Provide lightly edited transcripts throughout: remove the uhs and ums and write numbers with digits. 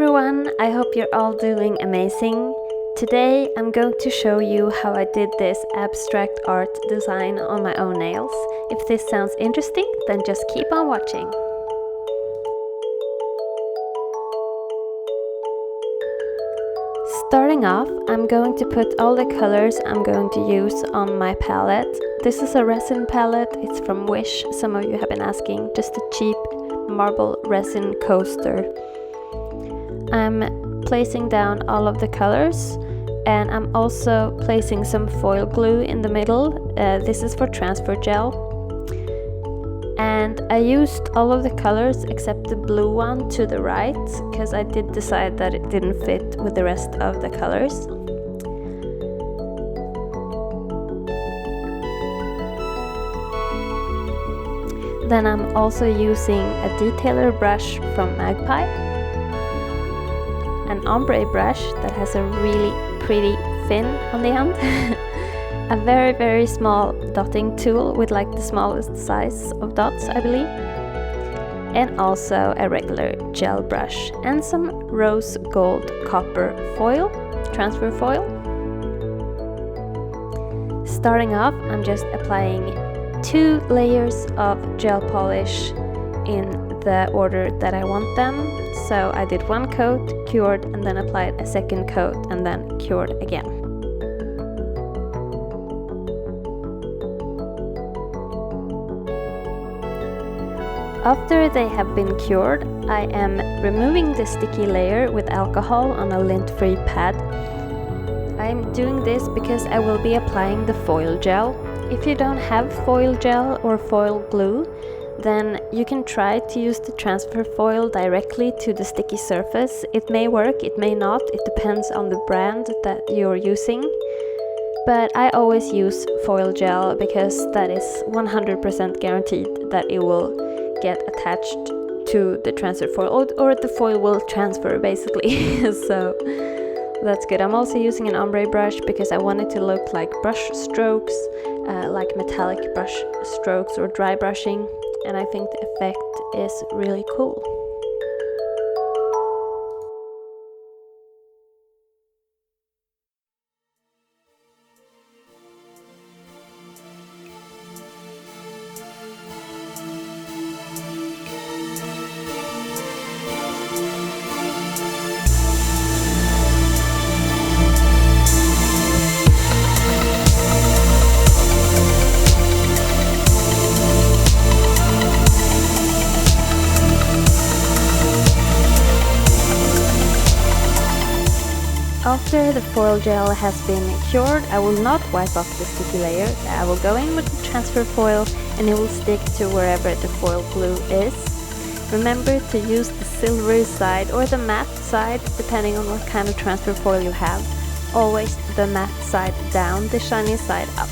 everyone, I hope you're all doing amazing. Today I'm going to show you how I did this abstract art design on my own nails. If this sounds interesting, then just keep on watching. Starting off, I'm going to put all the colors I'm going to use on my palette. This is a resin palette, it's from Wish, some of you have been asking, just a cheap marble resin coaster. I'm placing down all of the colors, and I'm also placing some foil glue in the middle. This is for transfer gel. And I used all of the colors except the blue one to the right, because I did decide that it didn't fit with the rest of the colors. Then I'm also using a detailer brush from Magpie, an ombre brush that has a really pretty fin on the end, a very small dotting tool with like the smallest size of dots, I believe, and also a regular gel brush and some rose gold copper foil, transfer foil. Starting off, I'm just applying 2 layers of gel polish in the order that I want them. So I did 1 coat, cured, and then applied a 2nd coat, and then cured again. After they have been cured, I am removing the sticky layer with alcohol on a lint-free pad. I'm doing this because I will be applying the foil gel. If you don't have foil gel or foil glue, then you can try to use the transfer foil directly to the sticky surface. It may work, it may not, it depends on the brand that you're using. But I always use foil gel because that is 100% guaranteed that it will get attached to the transfer foil, or the foil will transfer basically. So that's good. I'm also using an ombre brush because I want it to look like brush strokes, like metallic brush strokes or dry brushing, and I think the effect is really cool. After the foil gel has been cured, I will not wipe off the sticky layer. I will go in with the transfer foil and it will stick to wherever the foil glue is. Remember to use the silvery side or the matte side, depending on what kind of transfer foil you have. Always the matte side down, the shiny side up.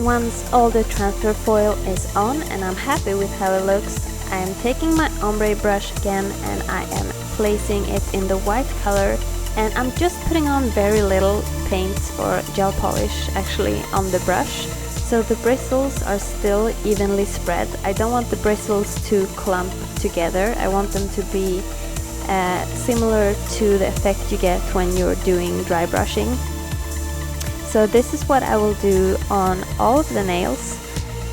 Once all the transfer foil is on and I'm happy with how it looks, I am taking my ombre brush again and I am placing it in the white color, and I'm just putting on very little paint or gel polish actually on the brush, so the bristles are still evenly spread. I don't want the bristles to clump together. I want them to be similar to the effect you get when you're doing dry brushing. So this is what I will do on all of the nails,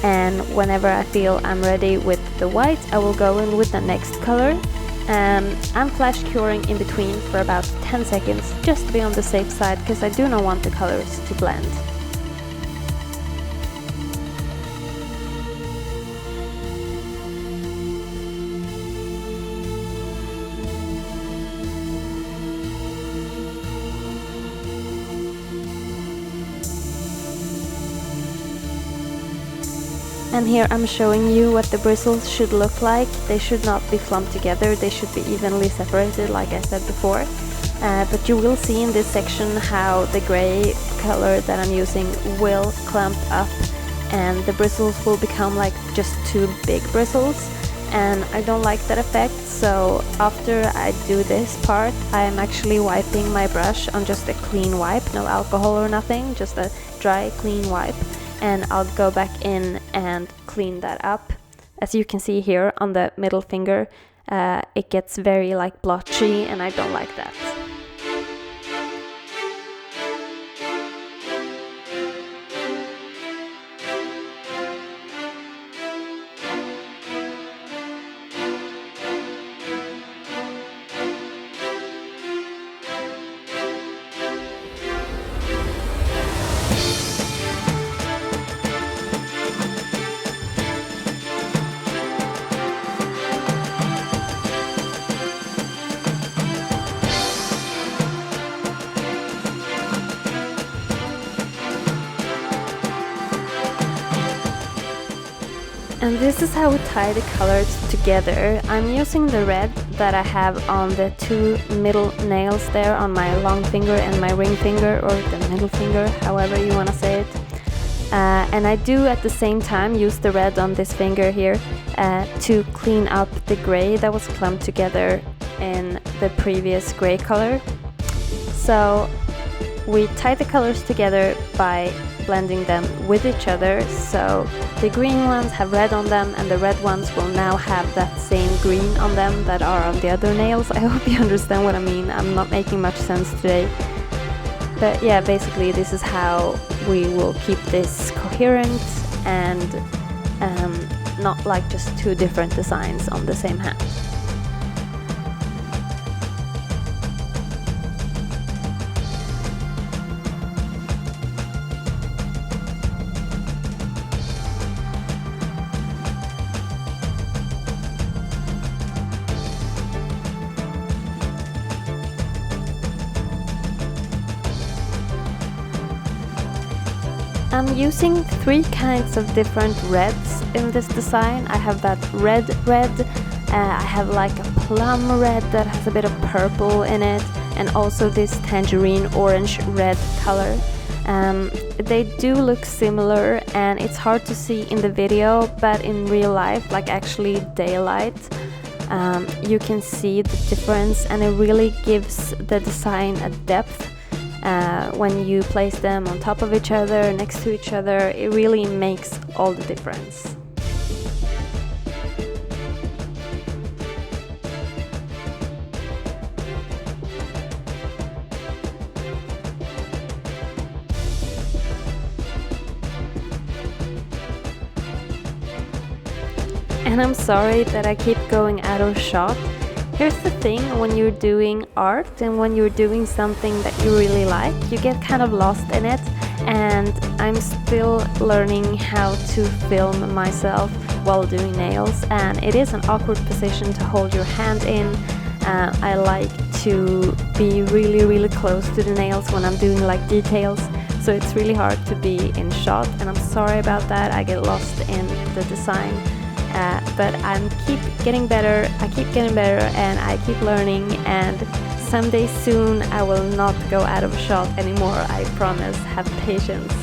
and whenever I feel I'm ready with the white, I will go in with the next color, and I'm flash curing in between for about 10 seconds just to be on the safe side, because I do not want the colors to blend. And here I'm showing you what the bristles should look like. They should not be clumped together, they should be evenly separated like I said before. But you will see in this section how the gray color that I'm using will clump up and the bristles will become like just two big bristles, and I don't like that effect. So after I do this part, I'm actually wiping my brush on just a clean wipe, no alcohol or nothing, just a dry clean wipe, and I'll go back in and clean that up. As you can see here on the middle finger, it gets very like blotchy and I don't like that. And this is how we tie the colors together. I'm using the red that I have on the two middle nails there on my long finger and my ring finger, or the middle finger, however you want to say it. And I do at the same time use the red on this finger here to clean up the gray that was clumped together in the previous gray color. So we tie the colors together by blending them with each other, so the green ones have red on them and the red ones will now have that same green on them that are on the other nails. I hope you understand what I mean. I'm not making much sense today. But yeah, basically this is how we will keep this coherent and not like just two different designs on the same hand. I'm using three kinds of different reds in this design. I have that red, I have like a plum red that has a bit of purple in it, and also this tangerine orange red color. They do look similar and it's hard to see in the video, but in real life, like actually daylight, you can see the difference, and it really gives the design a depth. When you place them on top of each other, next to each other, it really makes all the difference. And I'm sorry that I keep going out of shot. Here's the thing, when you're doing art and when you're doing something that you really like, you get kind of lost in it, and I'm still learning how to film myself while doing nails, and it is an awkward position to hold your hand in. I like to be really close to the nails when I'm doing like details, so it's really hard to be in shot, and I'm sorry about that. I get lost in the design. But I keep getting better, and I keep learning, and someday soon I will not go out of shot anymore, I promise. Have patience.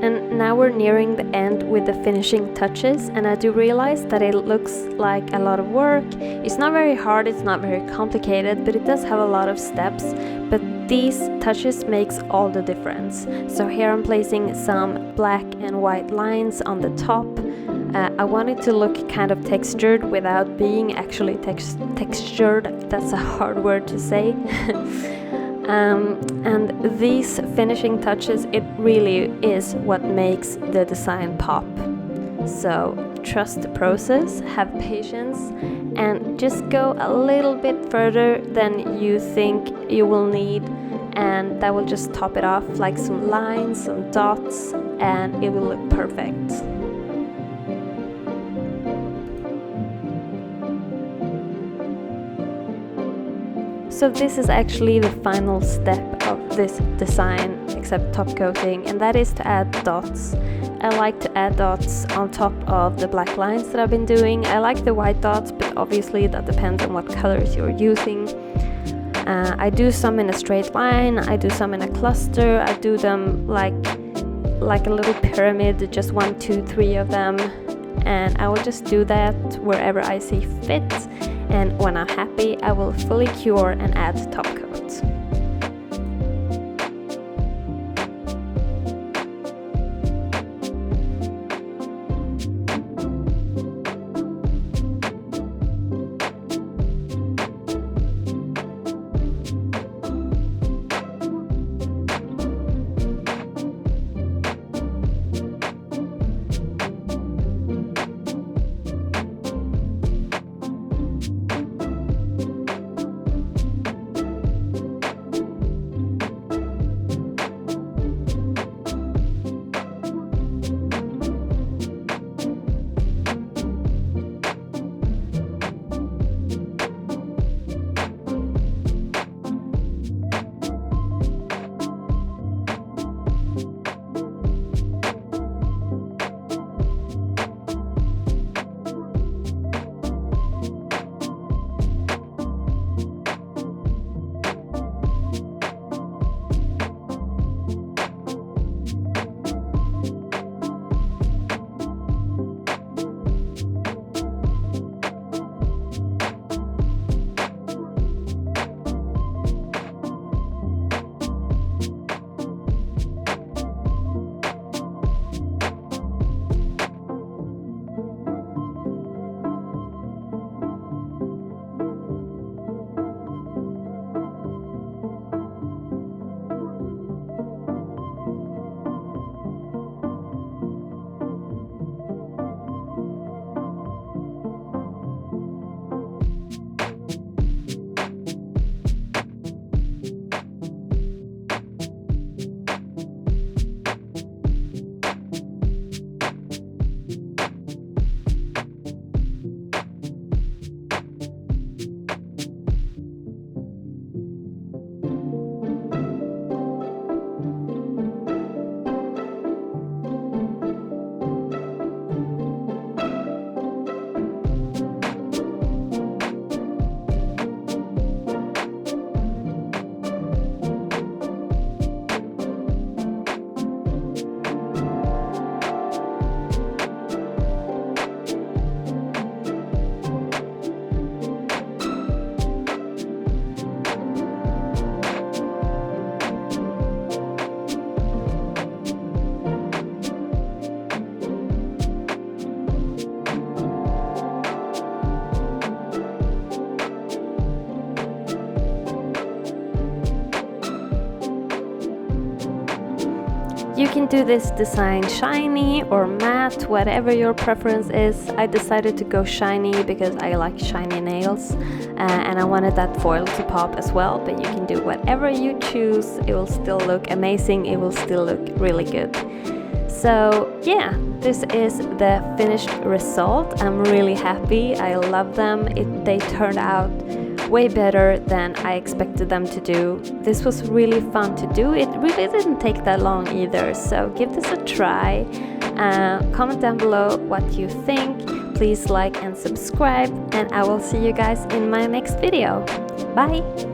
And now we're nearing the end with the finishing touches, and I do realize that it looks like a lot of work. It's not very hard, it's not very complicated, but it does have a lot of steps. But these touches makes all the difference. So here I'm placing some black and white lines on the top. I want it to look kind of textured without being actually textured. That's a hard word to say. And these finishing touches, it really is what makes the design pop. So trust the process, have patience, and just go a little bit further than you think you will need, and that will just top it off, like some lines, some dots, and it will look perfect. So this is actually the final step of this design, except top coating, and that is to add dots. I like to add dots on top of the black lines that I've been doing. I like the white dots, but obviously that depends on what colors you're using. I do some in a straight line, I do some in a cluster, I do them like a little pyramid, just 1, 2, 3 of them, and I will just do that wherever I see fit. And when I'm happy, I will fully cure and add top coat. You can do this design shiny or matte, whatever your preference is. I decided to go shiny because I like shiny nails, and I wanted that foil to pop as well, but you can do whatever you choose. It will still look amazing, it will still look really good. So yeah, this is the finished result. I'm really happy, I love them. They turned out way better than I expected them to do. This was really fun to do. It really didn't take that long either, so give this a try. Comment down below what you think. Please like and subscribe, and I will see you guys in my next video. Bye!